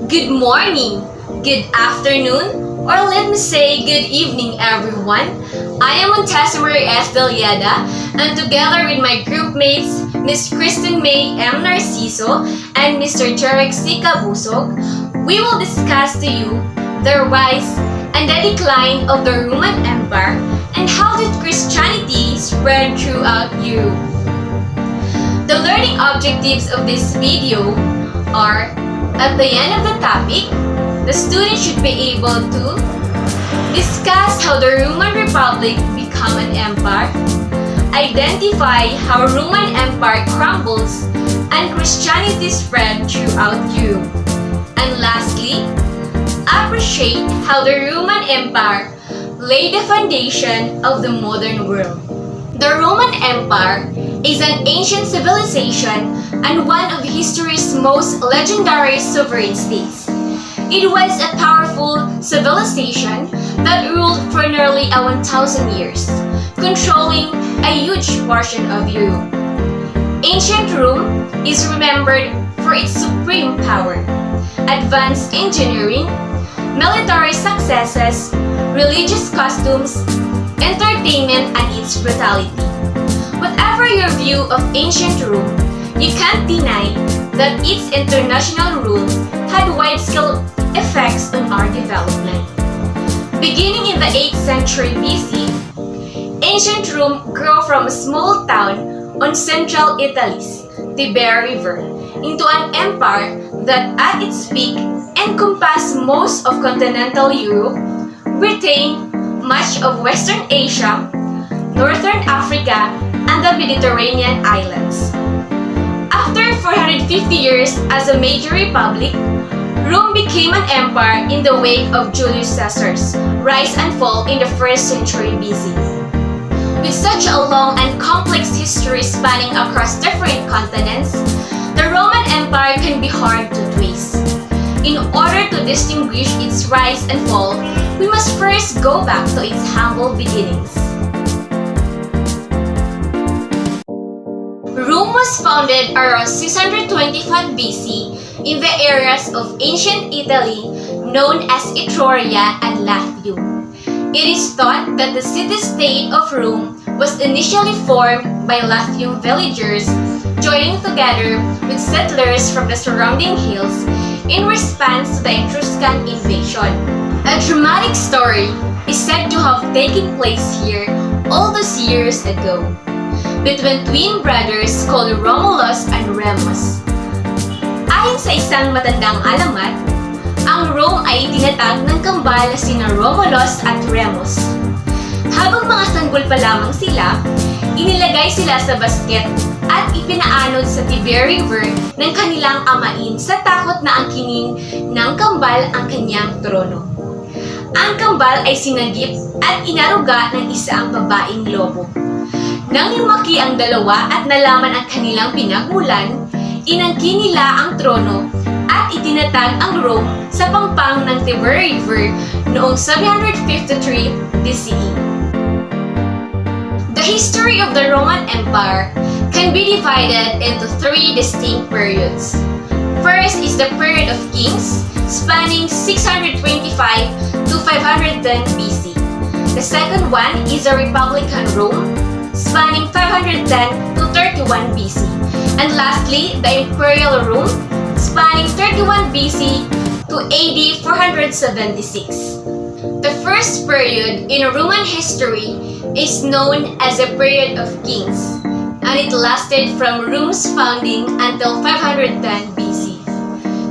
Good morning, good afternoon, or let me say good evening everyone. I am Montesa Marie S. Deliada, and together with my group mates, Miss Kristen May M. Narciso and Mr. Jarek C. Cabusog, we will discuss to you the rise and the decline of the Roman Empire and how did Christianity spread throughout Europe. The learning objectives of this video are: at the end of the topic, the student should be able to discuss how the Roman Republic became an empire, identify how Roman Empire crumbles and Christianity spread throughout Europe, and lastly, appreciate how the Roman Empire laid the foundation of the modern world. The Roman Empire is an ancient civilization and one of history's most legendary sovereign states. It was a powerful civilization that ruled for nearly 1,000 years, controlling a huge portion of Europe. Ancient Rome is remembered for its supreme power, advanced engineering, military successes, religious customs, entertainment, and its brutality. Whatever your view of ancient Rome, you can't deny that its international rule had wide-scale effects on our development. Beginning in the 8th century BC, ancient Rome grew from a small town on central Italy's Tiber River into an empire that at its peak encompassed most of continental Europe, Britain, much of Western Asia, Northern Africa, and the Mediterranean islands. After 450 years as a major republic, Rome became an empire in the wake of Julius Caesar's rise and fall in the 1st century BC. With such a long and complex history spanning across different continents, the Roman Empire can be hard to trace. In order to distinguish its rise and fall, we must first go back to its humble beginnings. Rome was founded around 625 BC in the areas of ancient Italy known as Etruria and Latium. It is thought that the city-state of Rome was initially formed by Latium villagers joining together with settlers from the surrounding hills in response to the Etruscan invasion. A dramatic story is said to have taken place here all those years ago between twin brothers called Romulus and Remus. Ayon sa isang matandang alamat, ang Rome ay itinatag ng kambal na sina Romulus at Remus. Habang mga sanggol pa lamang sila, inilagay sila sa basket at ipinaanod sa Tiber River ng kanilang amain sa takot na angkinin ng kambal ang kanyang trono. Ang kambal ay sinagip at inaruga ng isa ang babaeng lobo. Nang lumaki ang dalawa at nalaman ang kanilang pinagmulan, inangkin nila ang trono at itinatag ang Rome sa pampang ng Tiber River noong 753 BCE. The history of the Roman Empire can be divided into three distinct periods. First is the period of kings, spanning 625 to 510 BC. The second one is the Republican Rome, spanning 510 to 31 BC. And lastly, the Imperial Rome, spanning 31 BC to AD 476. The first period in Roman history is known as the period of kings, and it lasted from Rome's founding until 510 BC.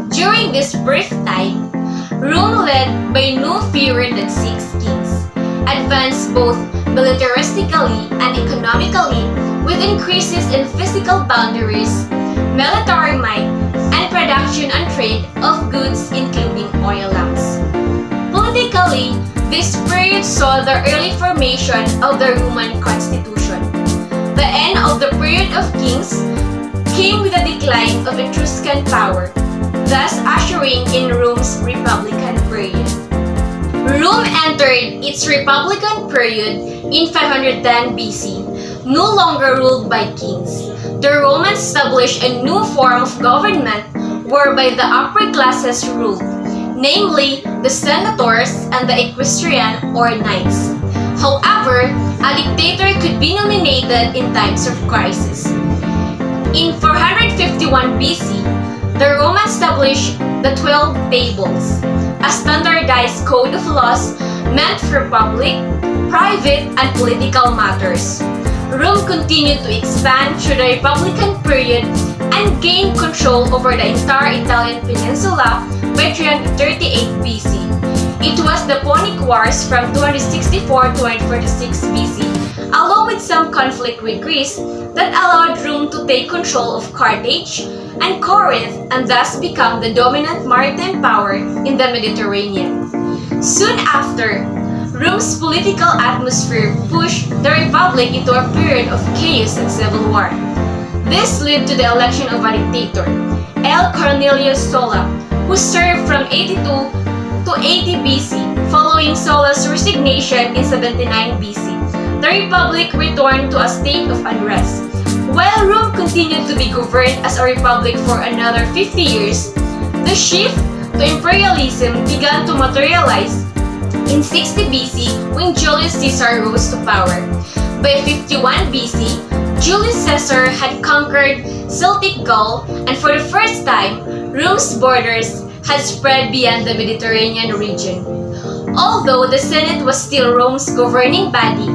During this brief time, Rome led by no fewer than 6 kings, advanced both militaristically and economically with increases in physical boundaries, military might, and production and trade of goods including oil lamps. Politically, this period saw the early formation of the Roman constitution. The end of the period of kings came with the decline of Etruscan power, thus ushering in Rome's Republican period. Rome entered its Republican period in 510 BC, no longer ruled by kings. The Romans established a new form of government were by the upper classes ruled, namely the senators and the equestrian or knights. However, a dictator could be nominated in times of crisis. In 451 BC, the Romans established the 12 Tables, a standardized code of laws meant for public, private, and political matters. Rome continued to expand through the Republican period and gained control over the entire Italian peninsula by 338 BC. It was the Punic Wars from 264 to 246 BC, along with some conflict with Greece, that allowed Rome to take control of Carthage and Corinth and thus become the dominant maritime power in the Mediterranean. Soon after, Rome's political atmosphere pushed the Republic into a period of chaos and civil war. This led to the election of a dictator, L. Cornelius Sulla, who served from 82 to 80 BC. Following Sulla's resignation in 79 BC, the Republic returned to a state of unrest. While Rome continued to be governed as a republic for another 50 years, the shift to imperialism began to materialize in 60 BC when Julius Caesar rose to power. By 51 BC, Julius Caesar had conquered Celtic Gaul, and for the first time, Rome's borders had spread beyond the Mediterranean region. Although the Senate was still Rome's governing body,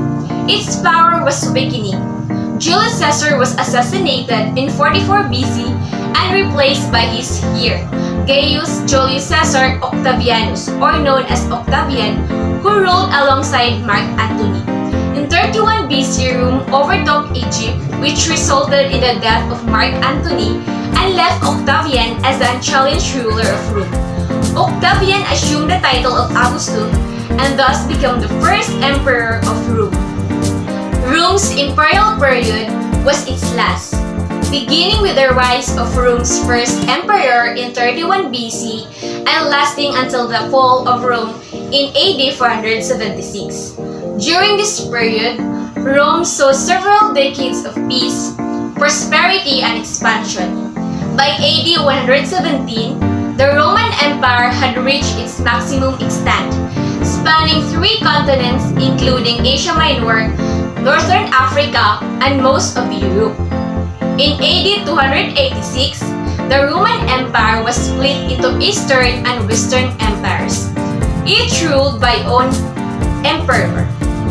its power was weakening. Julius Caesar was assassinated in 44 BC and replaced by his heir, Gaius Julius Caesar Octavianus, or known as Octavian, who ruled alongside Mark Antony. In 31 BC, Rome overtook Egypt, which resulted in the death of Mark Antony and left Octavian as the unchallenged ruler of Rome. Octavian assumed the title of Augustus and thus became the first emperor of Rome. Rome's imperial period was its last, beginning with the rise of Rome's first emperor in 31 BC and lasting until the fall of Rome in AD 476. During this period, Rome saw several decades of peace, prosperity, and expansion. By AD 117, the Roman Empire had reached its maximum extent, spanning 3 continents including Asia Minor, Northern Africa, and most of Europe. In AD 286, the Roman Empire was split into Eastern and Western empires, each ruled by own emperor.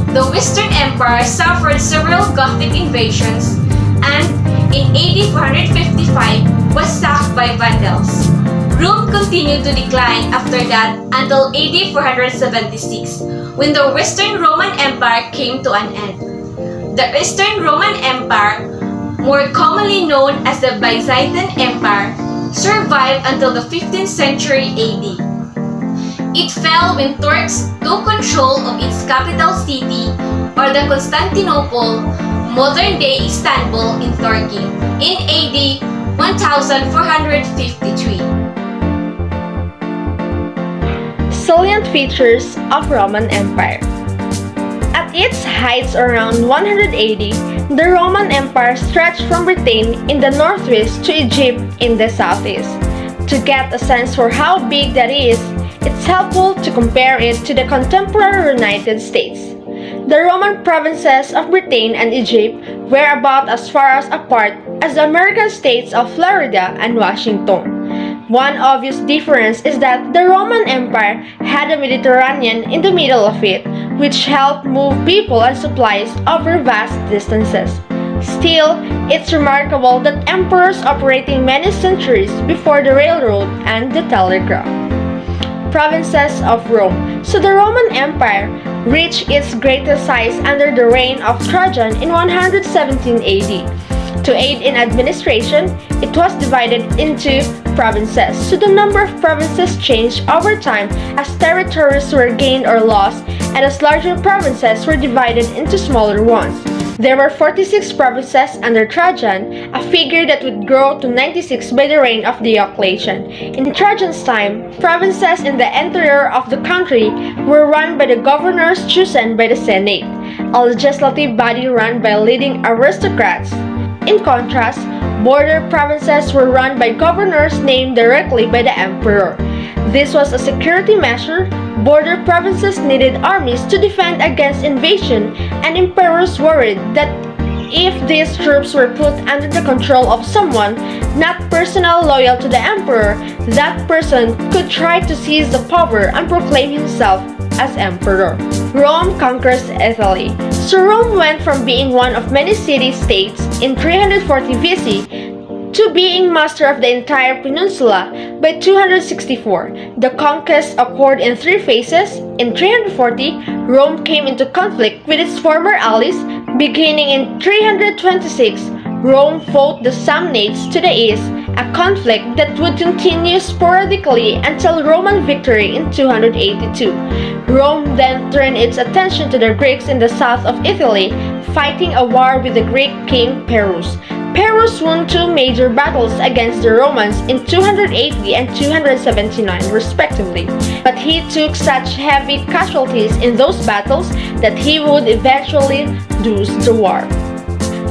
The Western Empire suffered several Gothic invasions and in AD 455 was sacked by Vandals. Rome continued to decline after that until AD 476, when the Western Roman Empire came to an end. The Eastern Roman Empire, more commonly known as the Byzantine Empire, survived until the 15th century AD. It fell when Turks took control of its capital city, or the Constantinople, modern-day Istanbul in Turkey, in AD 1453. Salient features of Roman Empire. At its heights around 180, the Roman Empire stretched from Britain in the northwest to Egypt in the southeast. To get a sense for how big that is, it's helpful to compare it to the contemporary United States. The Roman provinces of Britain and Egypt were about as far apart as the American states of Florida and Washington. One obvious difference is that the Roman Empire had the Mediterranean in the middle of it, which helped move people and supplies over vast distances. Still, it's remarkable that emperors operating many centuries before the railroad and the telegraph. Provinces of Rome. So the Roman Empire reached its greatest size under the reign of Trajan in 117 AD. To aid in administration, it was divided into provinces, so the number of provinces changed over time as territories were gained or lost, and as larger provinces were divided into smaller ones. There were 46 provinces under Trajan, a figure that would grow to 96 by the reign of Diocletian. In Trajan's time, provinces in the interior of the country were run by the governors chosen by the Senate, a legislative body run by leading aristocrats. In contrast, Border provinces were run by governors named directly by the emperor. This was a security measure. Border provinces needed armies to defend against invasion, and emperors worried that if these troops were put under the control of someone not personally loyal to the emperor, that person could try to seize the power and proclaim himself as emperor. Rome conquers Italy. So Rome went from being one of many city-states in 340 BC to being master of the entire peninsula by 264. The conquest occurred in three phases. In 340, Rome came into conflict with its former allies. Beginning in 326, Rome fought the Samnites to the east, a conflict that would continue sporadically until Roman victory in 282. Rome then turned its attention to the Greeks in the south of Italy, fighting a war with the Greek king Pyrrhus. Pyrrhus won two major battles against the Romans in 280 and 279 respectively, but he took such heavy casualties in those battles that he would eventually lose the war.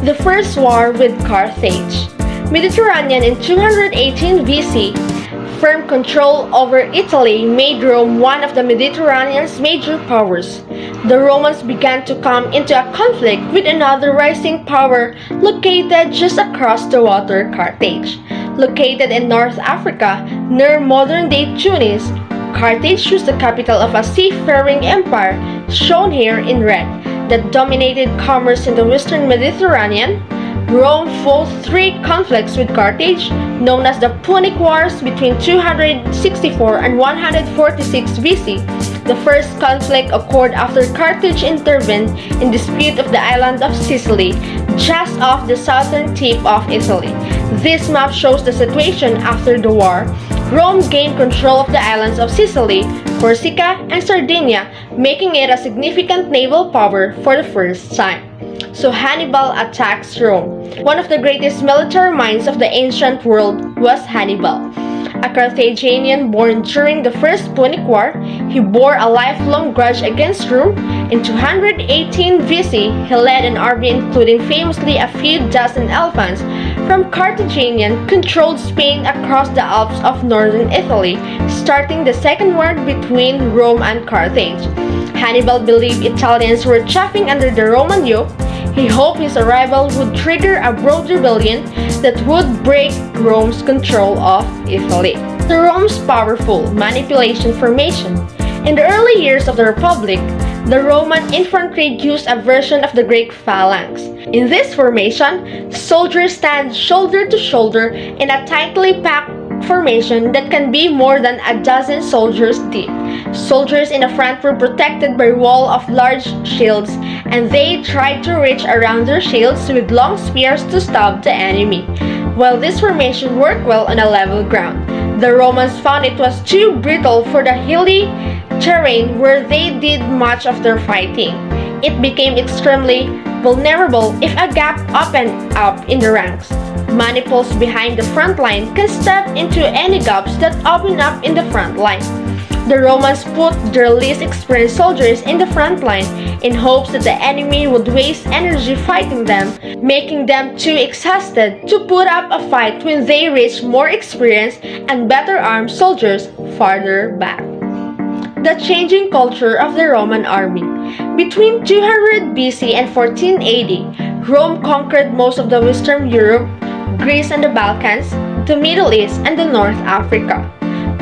The First War with Carthage. Mediterranean in 218 BC. Firm control over Italy made Rome one of the Mediterranean's major powers. The Romans began to come into a conflict with another rising power located just across the water, Carthage. Located in North Africa, near modern-day Tunis, Carthage was the capital of a seafaring empire, shown here in red, that dominated commerce in the western Mediterranean. Rome fought three conflicts with Carthage, known as the Punic Wars between 264 and 146 BC. The first conflict occurred after Carthage intervened in dispute of the island of Sicily, just off the southern tip of Italy. This map shows the situation after the war. Rome gained control of the islands of Sicily, Corsica, and Sardinia, making it a significant naval power for the first time. So Hannibal attacks Rome. One of the greatest military minds of the ancient world was Hannibal. A Carthaginian born during the First Punic War, he bore a lifelong grudge against Rome. In 218 BC, he led an army including famously a few dozen elephants from Carthaginian-controlled Spain across the Alps of northern Italy, starting the Second War between Rome and Carthage. Hannibal believed Italians were chafing under the Roman yoke. He hoped his arrival would trigger a broad rebellion that would break Rome's control of Italy. The Rome's powerful manipulation formation. In the early years of the Republic, the Roman infantry used a version of the Greek phalanx. In this formation, soldiers stand shoulder to shoulder in a tightly packed formation that can be more than a dozen soldiers deep. Soldiers in the front were protected by a wall of large shields, and they tried to reach around their shields with long spears to stop the enemy. While this formation worked well on a level ground, the Romans found it was too brittle for the hilly terrain where they did much of their fighting. It became extremely vulnerable if a gap opened up in the ranks. Maniples behind the front line can step into any gaps that open up in the front line. The Romans put their least experienced soldiers in the front line in hopes that the enemy would waste energy fighting them, making them too exhausted to put up a fight when they reached more experienced and better armed soldiers farther back. The changing culture of the Roman army. Between 200 BC and 1480, Rome conquered most of the Western Europe, Greece and the Balkans, the Middle East, and the North Africa.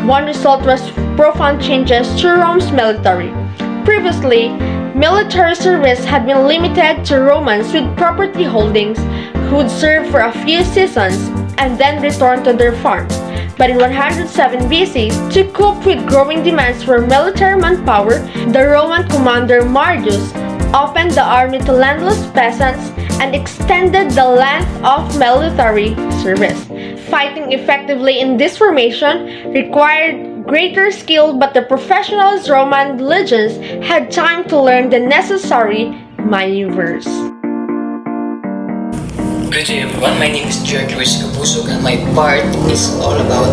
One result was profound changes to Rome's military. Previously, military service had been limited to Romans with property holdings who would serve for a few seasons and then return to their farms. But in 107 BC, to cope with growing demands for military manpower, the Roman commander Marius opened the army to landless peasants and extended the length of military service. Fighting effectively in this formation required greater skill, but the professional Roman legions had time to learn the necessary maneuvers. Good day everyone, my name is George Luis Capusog and my part is all about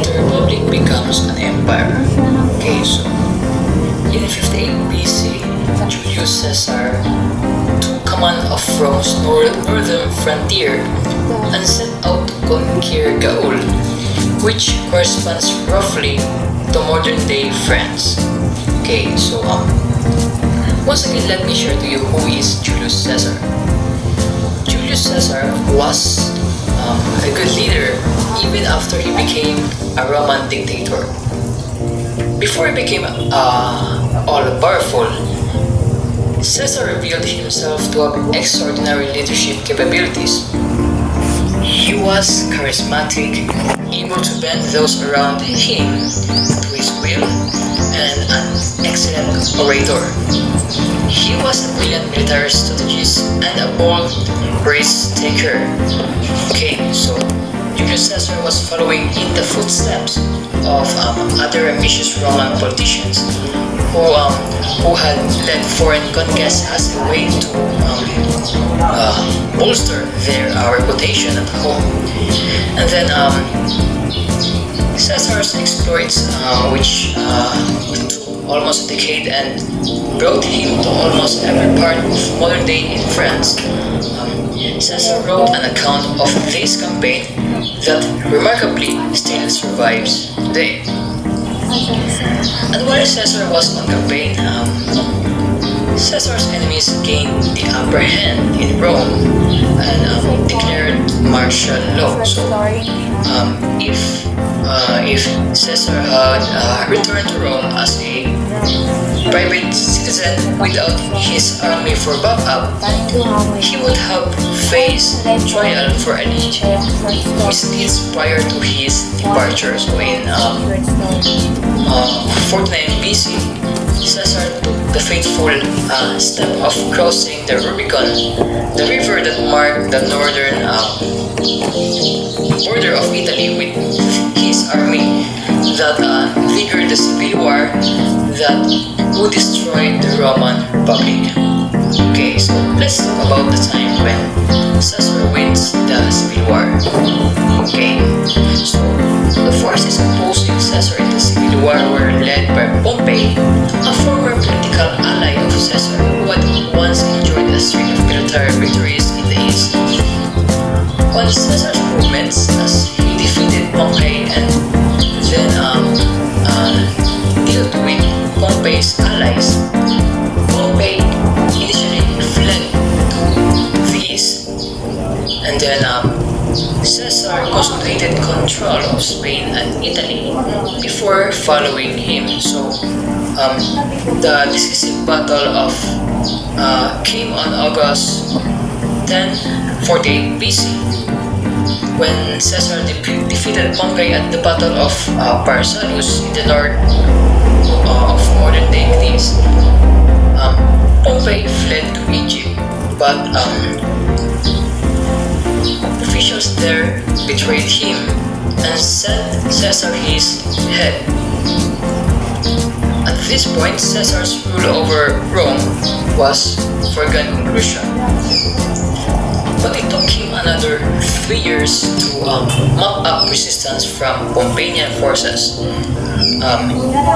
the Republic becomes an empire. Okay, so in 58 BC, Julius Caesar took command of Rome's northern frontier and set out to conquer Gaul, which corresponds roughly to modern-day France. Okay, so once again, let me share to you who is Julius Caesar. Julius Caesar was a good leader even after he became a Roman dictator. Before he became all-powerful, Caesar revealed himself to have extraordinary leadership capabilities. He was charismatic, able to bend those around him to his will, and an excellent orator. He was a brilliant military strategist and a bold risk taker. Okay, so Julius Caesar was following in the footsteps of other ambitious Roman politicians who had led foreign conquests as a way to bolster their reputation at home. And then Caesar's exploits, which took almost a decade and brought him to almost every part of modern day in France. Caesar wrote an account of this campaign that remarkably still survives today. And while Caesar was on campaign, Caesar's enemies gained the upper hand in Rome and declared martial law. So, if Caesar had returned to Rome as a private citizen without his army for backup, he would have faced trial for any misdeeds prior to his departure. So in 49 BC, Caesar took the fateful step of crossing the Rubicon, the river that marked the northern border of Italy, with his army that triggered the civil war that would destroy the Roman Republic. Okay, so let's talk about the time when Caesar wins the civil war. Okay, so the forces opposing Caesar in the civil war were led by Pompey, a former political ally of Caesar who had once enjoyed a string of military victories in the east. On Caesar's movements as he defeated Pompey and then dealt with Pompey's allies, Pompey initially fled to the east, and then Caesar concentrated control of Spain and Italy before following him. So the decisive battle of came on August 1048 BC, when Caesar defeated Pompey at the Battle of Pharsalus in the north of modern-day Greece. Pompey fled to Egypt, but officials there betrayed him and sent Caesar his head. At this point, Caesar's rule over Rome was foregone conclusion. But it took him another 3 years to mop up resistance from Pompeian forces.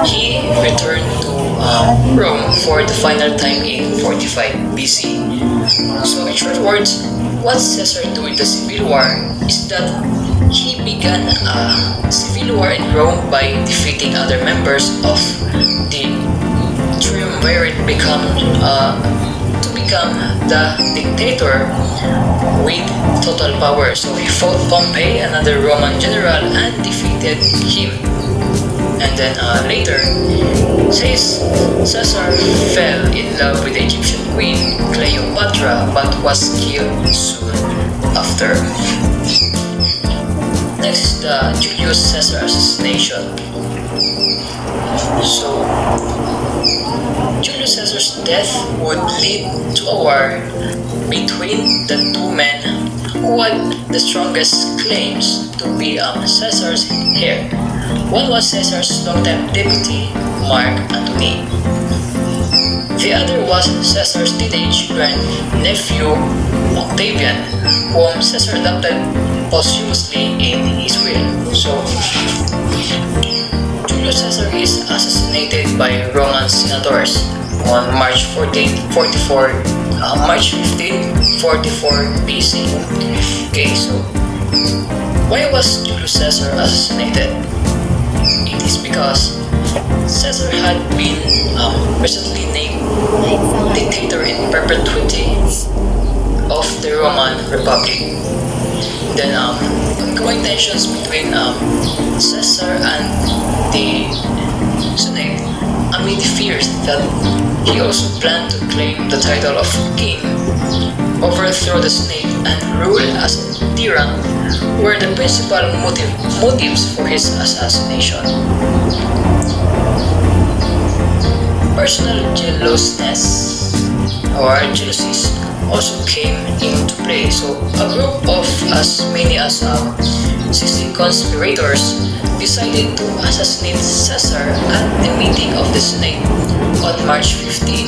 He returned to Rome for the final time in 45 BC. So in short words, what Caesar did in the civil war is that he began a civil war in Rome by defeating other members of the triumvirate to become the dictator with total power. So he fought Pompey, another Roman general, and defeated him. And then later, Caesar fell in love with the Egyptian queen Cleopatra, but was killed soon after. Next is the Julius Caesar assassination. So, Julius Caesar's death would lead to a war between the two men who had the strongest claims to be Caesar's heir. One was Caesar's longtime deputy, Mark Antony. The other was Caesar's teenage grand-nephew, Octavian, whom Caesar adopted posthumously in his will. So, Julius Caesar is assassinated by Roman senators on March 14, 44 March 15, 44 BC. Okay, so why was Julius Caesar assassinated? It is because Caesar had been recently named dictator in perpetuity of the Roman Republic. Then ongoing tensions between Caesar and the Senate amid fears that he also planned to claim the title of king, overthrow the Senate, and rule as a tyrant were the principal motives for his assassination. Personal jealousness or jealousies also came into play. So a group of as many as 60 conspirators decided to assassinate Caesar at the meeting of the Senate on March 15,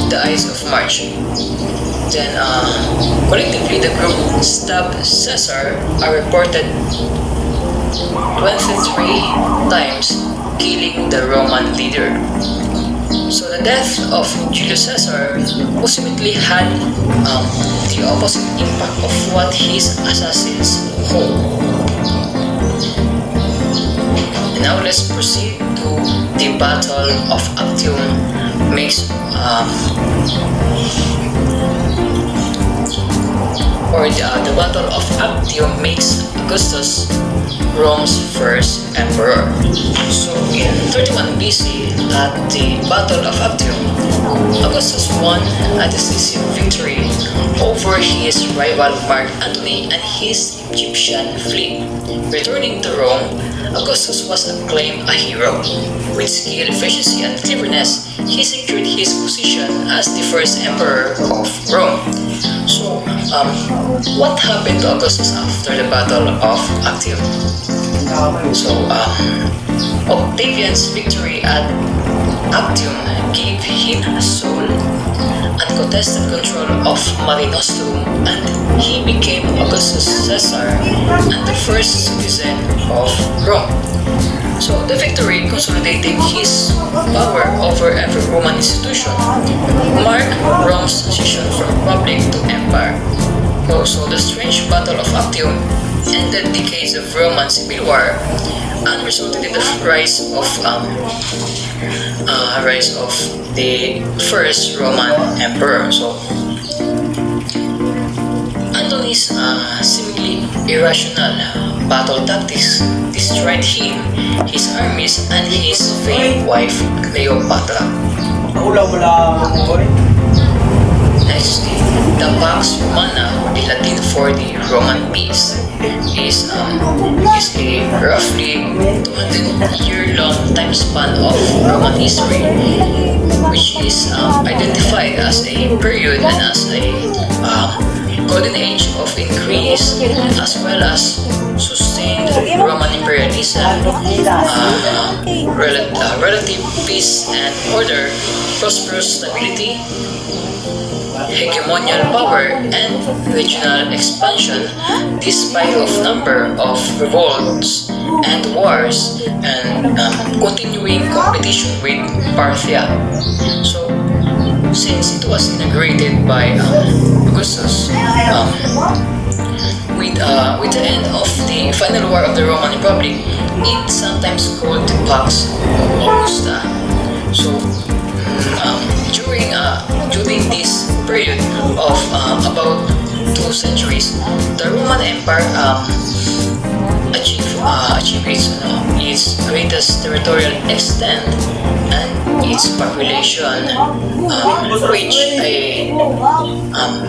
the Ides of March. Then collectively the group stabbed Caesar a reported 23 times, killing the Roman leader. So the death of Julius Caesar ultimately had the opposite impact of what his assassins hoped. Now let's proceed to the Battle of Actium the Battle of Actium makes Augustus Rome's first emperor. So in 31 BC, at the Battle of Actium, Augustus won a decisive victory over his rival Mark Antony and his Egyptian fleet. Returning to Rome, Augustus was acclaimed a hero. With skill, efficiency, and cleverness, he secured his position as the first emperor of Rome. So, what happened to Augustus after the Battle of Actium? So, Octavian's victory at Actium gave him sole uncontested control of Mare Nostrum, and he became Augustus Caesar and the first citizen of Rome. So the victory consolidated his power over every Roman institution, marked Rome's transition from republic to empire. Also, the strange Battle of Actium ended decades of Roman civil war and resulted in the rise of the first Roman emperor. So Antony's seemingly irrational battle tactics destroyed him, his armies, and his famed wife Cleopatra. Next, the Pax Romana, the Latin for the Roman peace, is a roughly 200-year-long time span of Roman history, which is identified as a period and as a golden age of increase as well as sustained Roman imperialism, relative peace and order, prosperous stability, hegemonial power, and regional expansion despite of number of revolts and wars and continuing competition with Parthia. So since it was inaugurated by Augustus, with the end of the final war of the Roman Republic, it's sometimes called the Pax Augusta. So during this period of about 2 centuries, the Roman Empire achieved its greatest territorial extent, and its population reached a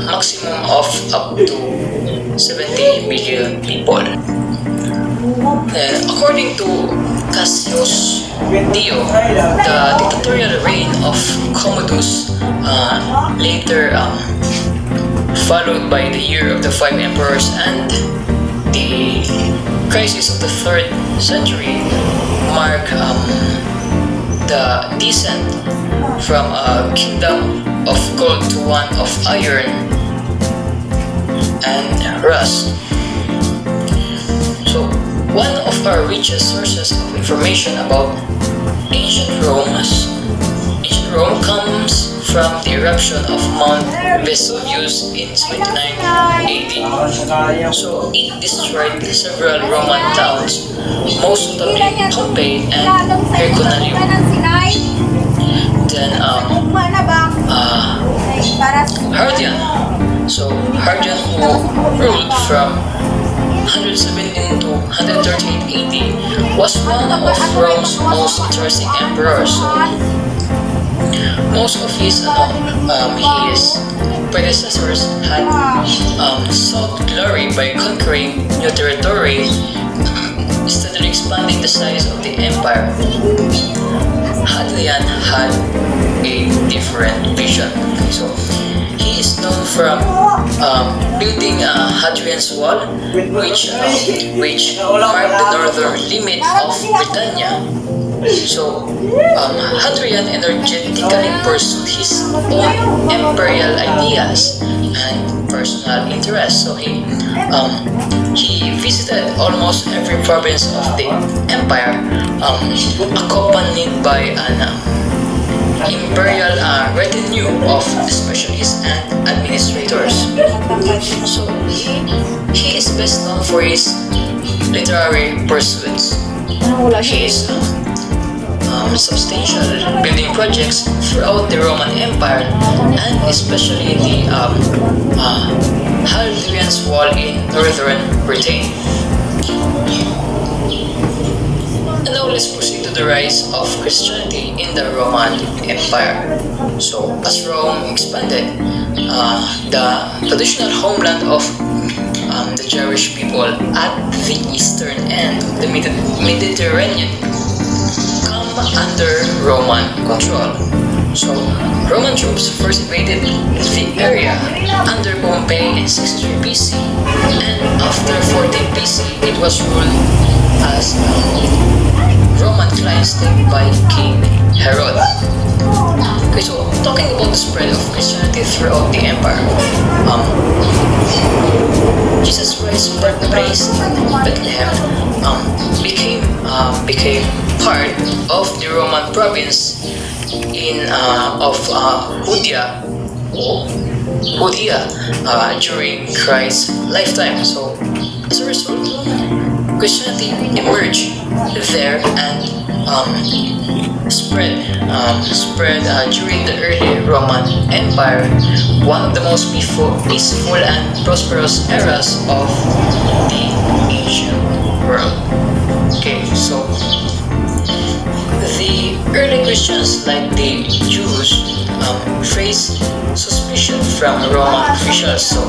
maximum of up to 70 million people. According to Cassius Dio, the dictatorial reign of Commodus, later followed by the year of the 5 emperors and the crisis of the 3rd century, mark the descent from a kingdom of gold to one of iron and rust. So, one of our richest sources of information about ancient Rome comes from the eruption of Mount Vesuvius in 29 AD. So it destroyed several Roman towns, most notably Pompeii and Herculaneum. Then Hadrian. So Hadrian, who ruled from 117 to 138 AD, was one of Rome's most interesting emperors. So most of his predecessors had sought glory by conquering new territory, steadily expanding the size of the empire. Hadrian had a different vision. So he is known from building Hadrian's Wall, which marked the northern limit of Britannia. So Hadrian energetically pursued his own imperial ideas and personal interests. So he visited almost every province of the empire, accompanied by an imperial retinue of specialists and administrators. So he is best known for his literary pursuits. His substantial building projects throughout the Roman Empire, and especially the Hadrian's Wall in northern Britain. And now let's proceed to the rise of Christianity in the Roman Empire. So as Rome expanded, the traditional homeland of the Jewish people at the eastern end of the Mediterranean come under Roman control. So Roman troops first invaded the area under Pompey in 63 BC, and after 14 BC it was ruled as Roman client-state by King Herod. Okay, so talking about the spread of Christianity throughout the empire, Jesus Christ's birthplace in Bethlehem became part of the Roman province of Judea during Christ's lifetime. So as a result, Christianity emerged there and spread during the early Roman Empire, one of the most peaceful and prosperous eras of the ancient world. Okay, so the early Christians, like the Jews, faced suspicion from Roman officials. So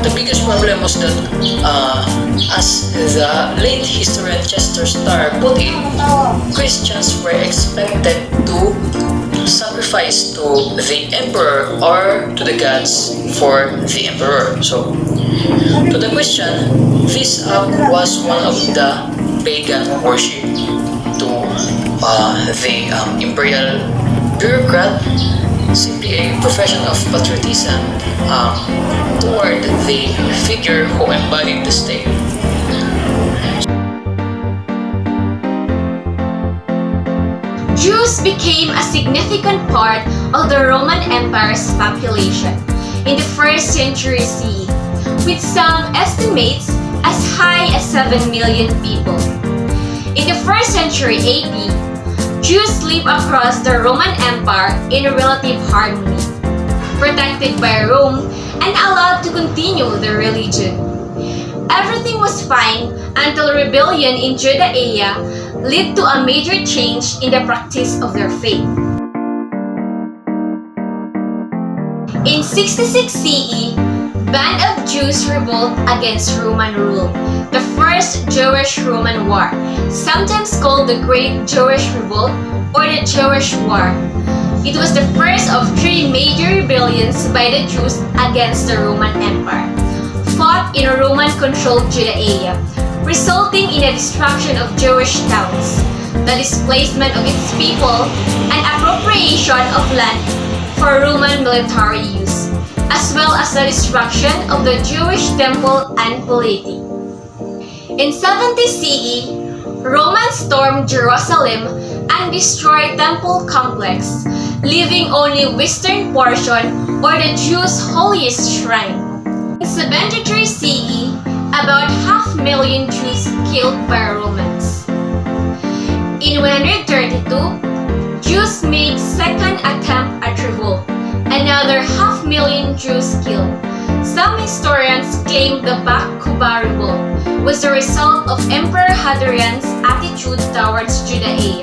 the biggest problem was that, as the late historian Chester Starr put it, Christians were expected to sacrifice to the emperor or to the gods for the emperor. So to the Christian, this was one of the pagan worship. To the imperial bureaucrat, simply a profession of patriotism toward the figure who embodied the state. Jews became a significant part of the Roman Empire's population in the 1st century CE, with some estimates as high as 7 million people. In the 1st century AD, Jews lived across the Roman Empire in relative harmony, protected by Rome and allowed to continue their religion. Everything was fine until rebellion in Judea led to a major change in the practice of their faith. In 66 CE, band of Jews revolt against Roman rule, the First Jewish-Roman War, sometimes called the Great Jewish Revolt or the Jewish War. It was the first of 3 major rebellions by the Jews against the Roman Empire, fought in Roman-controlled Judea, resulting in the destruction of Jewish towns, the displacement of its people, and appropriation of land for Roman military use, as well as the destruction of the Jewish temple and polity. In 70 CE, Romans stormed Jerusalem and destroyed temple complex, leaving only western portion or the Jews' holiest shrine. In 73 CE, about 500,000 Jews killed by Romans. In 132, Jews made second attempt at revolt. Another 500,000 Jews killed. Some historians claim the Bar Kokhba revolt was the result of Emperor Hadrian's attitude towards Judea.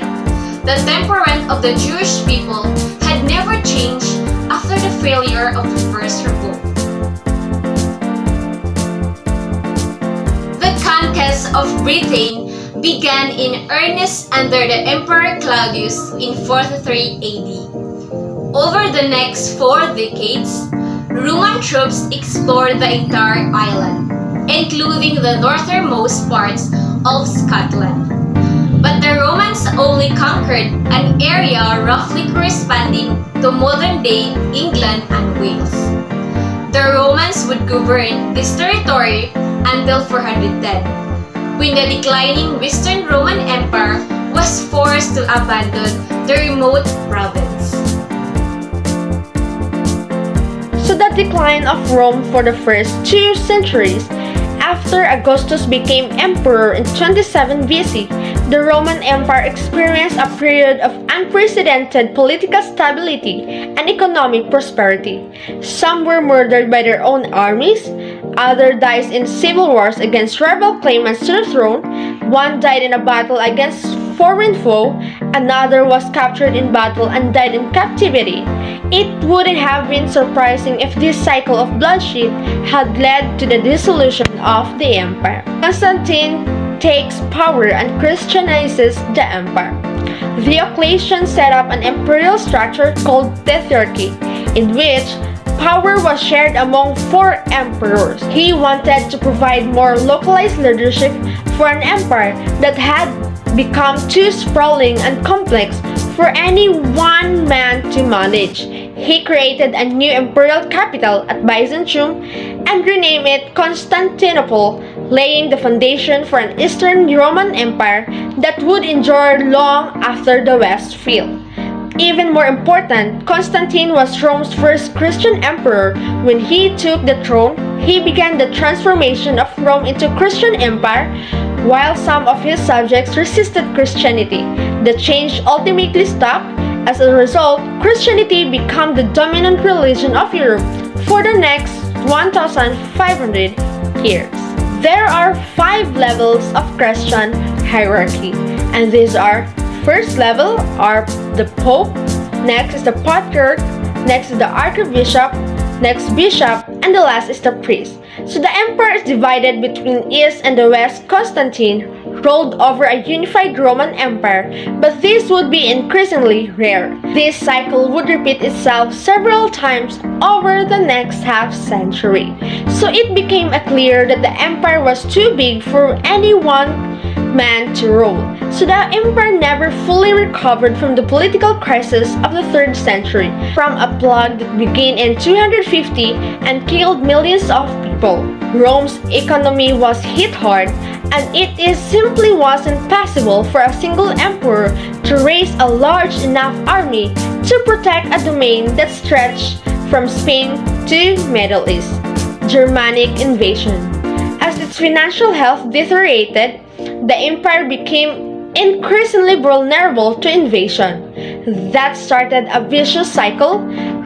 The temperament of the Jewish people had never changed after the failure of the first revolt. The conquest of Britain began in earnest under the Emperor Claudius in 43 AD. Over the next 4 decades, Roman troops explored the entire island, including the northernmost parts of Scotland. But the Romans only conquered an area roughly corresponding to modern-day England and Wales. The Romans would govern this territory until 410, when the declining Western Roman Empire was forced to abandon the remote province. So the decline of Rome for the first 2 centuries. After Augustus became emperor in 27 BC, the Roman Empire experienced a period of unprecedented political stability and economic prosperity. Some were murdered by their own armies, others died in civil wars against rebel claimants to the throne, one died in a battle against foreign foe, another was captured in battle and died in captivity. It wouldn't have been surprising if this cycle of bloodshed had led to the dissolution of the empire. Constantine takes power and Christianizes the empire. Diocletian set up an imperial structure called Tetrarchy, in which power was shared among 4 emperors. He wanted to provide more localized leadership for an empire that had become too sprawling and complex for any one man to manage. He created a new imperial capital at Byzantium and renamed it Constantinople, laying the foundation for an Eastern Roman Empire that would endure long after the West fell. Even more important, Constantine was Rome's first Christian emperor. When he took the throne, he began the transformation of Rome into a Christian empire, while some of his subjects resisted Christianity. The change ultimately stopped. As a result, Christianity became the dominant religion of Europe for the next 1,500 years. There are 5 levels of Christian hierarchy, and these are: first level are the Pope, next is the Patriarch, next is the Archbishop, next Bishop, and the last is the priest. So the empire is divided between East and the West. Constantine ruled over a unified Roman Empire, but this would be increasingly rare. This cycle would repeat itself several times over the next half-century. So it became clear that the empire was too big for any one man to rule. So the empire never fully recovered from the political crisis of the 3rd century, from a plague that began in 250 and killed millions of people. Rome's economy was hit hard, and it simply wasn't possible for a single emperor to raise a large enough army to protect a domain that stretched from Spain to Middle East. Germanic invasion. As its financial health deteriorated, the empire became increasingly vulnerable to invasion. That started a vicious cycle.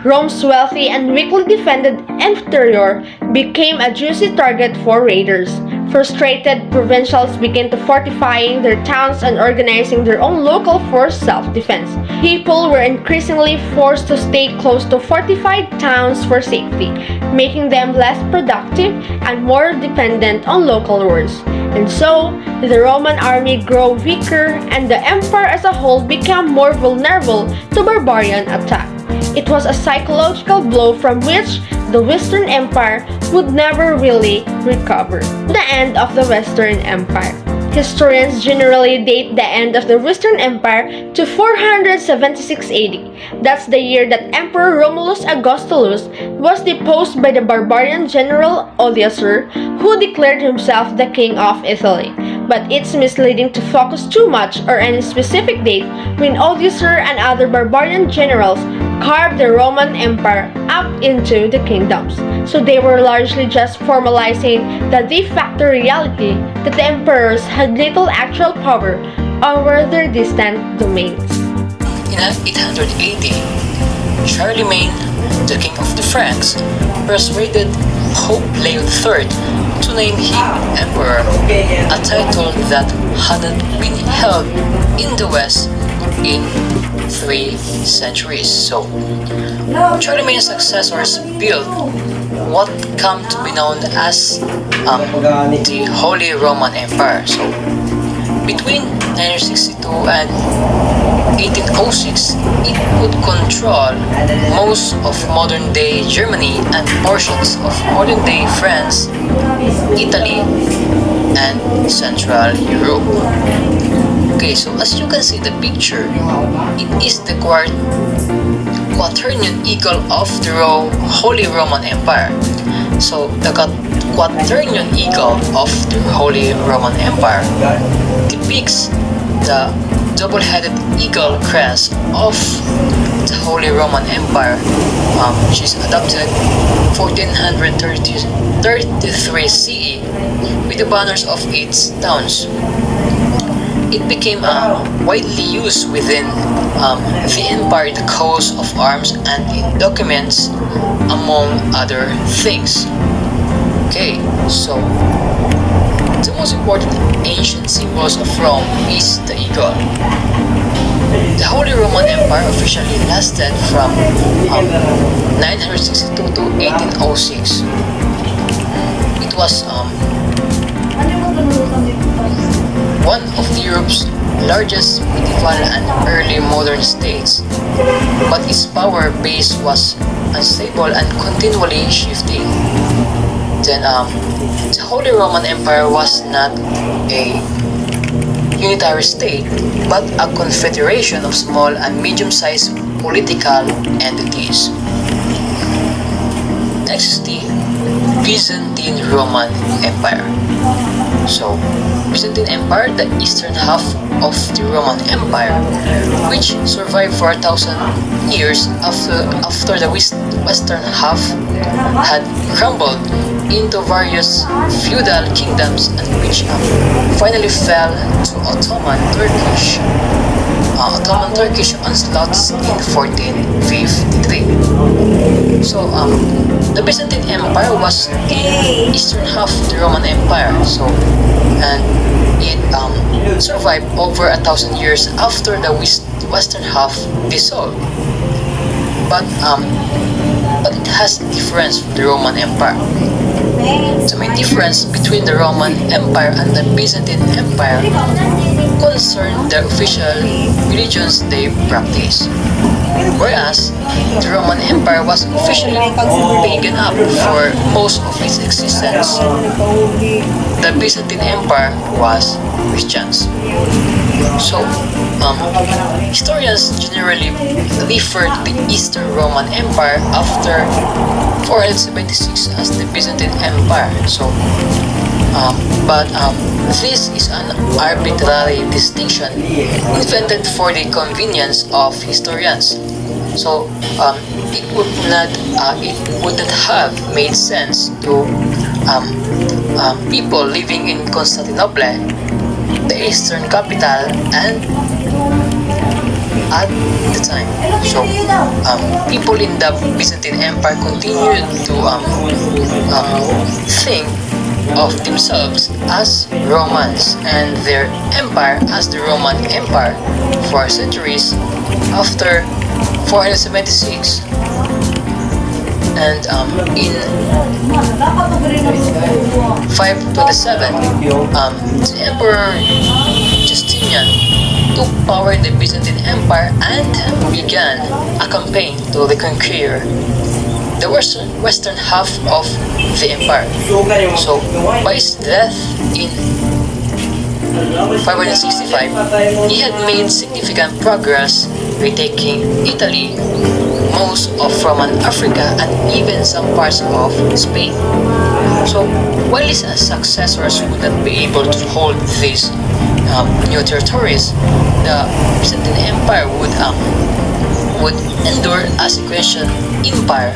Rome's wealthy and weakly defended interior became a juicy target for raiders. Frustrated provincials began to fortifying their towns and organizing their own local force self-defense. People were increasingly forced to stay close to fortified towns for safety, making them less productive and more dependent on local wars. And so, the Roman army grew weaker and the empire as a whole became more vulnerable to barbarian attack. It was a psychological blow from which the Western Empire would never really recover. The end of the Western Empire. Historians generally date the end of the Western Empire to 476 AD. That's the year that Emperor Romulus Augustulus was deposed by the barbarian general Odoacer, who declared himself the king of Italy. but it's misleading to focus too much on any specific date when Odoacer and other barbarian generals carved the Roman Empire up into the kingdoms. So they were largely just formalizing the de facto reality that the emperors had little actual power over their distant domains. In 880, Charlemagne, the king of the Franks, persuaded Pope Leo III to name him emperor, a title that hadn't been held in the West in 3 centuries. So, Charlemagne's successors built what come to be known as the Holy Roman Empire. So, between 962 and 1806, it would control most of modern-day Germany and portions of modern-day France, Italy, and Central Europe. Okay, so as you can see the picture, it is the quaternion eagle of the Holy Roman Empire. So the quaternion eagle of the Holy Roman Empire depicts the double-headed eagle crest of the Holy Roman Empire, which is adopted 1433 CE with the banners of its towns. It became widely used within the empire, the coat of arms, and in documents, among other things. Okay, so the most important ancient symbols of Rome is the eagle. The Holy Roman Empire officially lasted from 962 to 1806. It was one of Europe's largest medieval and early modern states, but its power base was unstable and continually shifting. Then, the Holy Roman Empire was not a unitary state, but a confederation of small and medium-sized political entities. Next is the Byzantine Roman Empire. So, Byzantine Empire, the eastern half of the Roman Empire, which survived for 1,000 years after the western half had crumbled into various feudal kingdoms, and which finally fell to Ottoman Turkish onslaughts in 1453. So, the Byzantine Empire was the eastern half of the Roman Empire. So, and it survived over 1,000 years after the western half dissolved. But it has a difference from the Roman Empire. The main difference between the Roman Empire and the Byzantine Empire concerned the official religions they practice. Whereas the Roman Empire was officially pagan up for most of its existence, the Byzantine Empire was Christians. So, historians generally refer to the Eastern Roman Empire after 476 as the Byzantine Empire. So, but this is an arbitrary distinction invented for the convenience of historians. So, it wouldn't have made sense to people living in Constantinople, the eastern capital, and at the time. So, people in the Byzantine Empire continued to think of themselves as Romans and their empire as the Roman Empire for centuries after 476. And in 527, the Emperor Justinian took power in the Byzantine Empire and began a campaign to reconquer the western half of the empire. So, by his death in 565, he had made significant progress retaking Italy, most of Roman Africa and even some parts of Spain. So while his successors would not be able to hold these new territories, the Byzantine Empire would endure as a Christian empire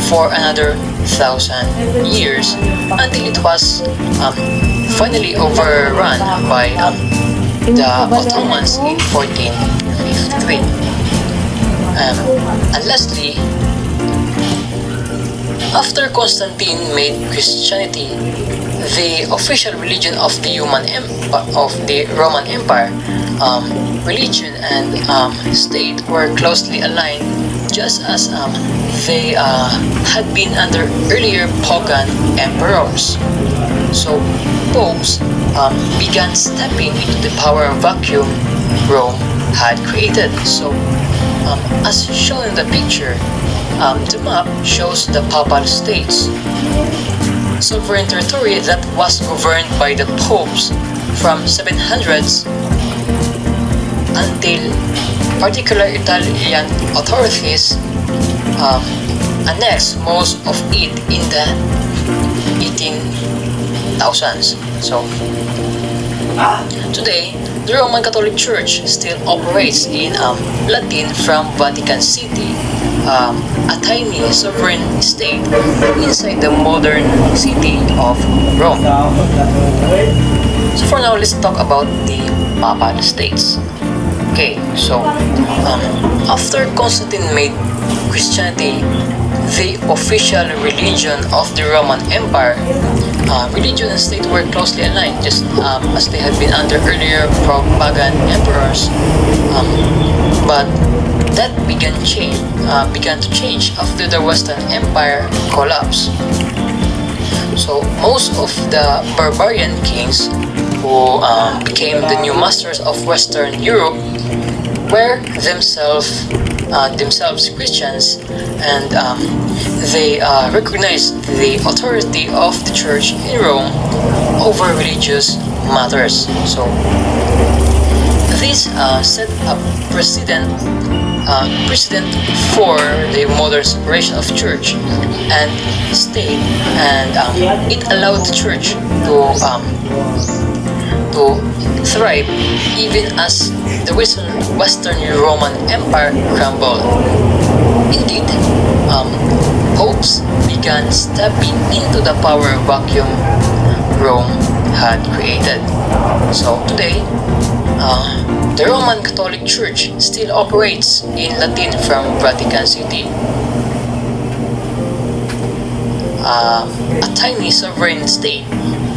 for another 1,000 years until it was finally overrun by the Ottomans in 1453. And lastly, after Constantine made Christianity the official religion of the Roman Empire, religion and state were closely aligned, just as they had been under earlier pagan emperors. So popes began stepping into the power vacuum Rome had created. So as shown in the picture, the map shows the Papal States, sovereign territory that was governed by the popes from 700s until particular Italian authorities annexed most of it in the 18,000s. So today, the Roman Catholic Church still operates in Latin from Vatican City, a tiny sovereign state inside the modern city of Rome. So for now, let's talk about the Papal States. Okay, so after Constantine made Christianity the official religion of the Roman Empire, religion and state were closely aligned, just as they had been under earlier pagan emperors. But that began to change after the Western Empire collapsed. So most of the barbarian kings who became the new masters of Western Europe were themselves Christians, and they recognized the authority of the church in Rome over religious matters. So this set a precedent for the modern separation of church and state, and it allowed the church to thrive even as the Western Roman Empire crumbled. Indeed, popes began stepping into the power vacuum Rome had created. So today, the Roman Catholic Church still operates in Latin from Vatican City, a tiny sovereign state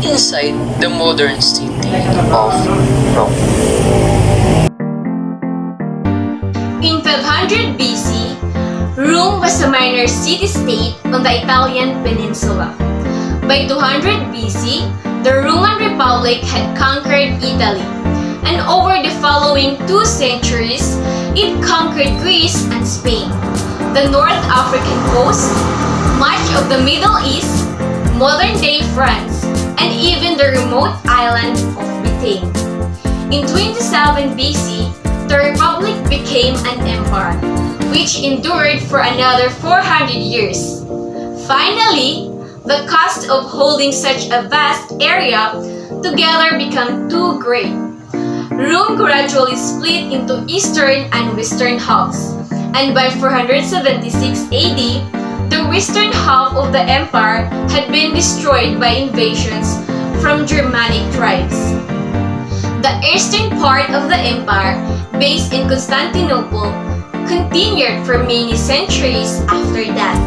inside the modern city of Rome. In 500 BC, Rome was a minor city-state on the Italian peninsula. By 200 BC, the Roman Republic had conquered Italy, and over the following 2 centuries, it conquered Greece and Spain, the North African coast, much of the Middle East, modern-day France, and even the remote island of Britain. In 27 BC, the Republic became an empire, which endured for another 400 years. Finally, the cost of holding such a vast area together became too great. Rome gradually split into eastern and western halves, and by 476 AD, the western half of the empire had been destroyed by invasions from Germanic tribes. The eastern part of the empire, based in Constantinople, continued for many centuries after that.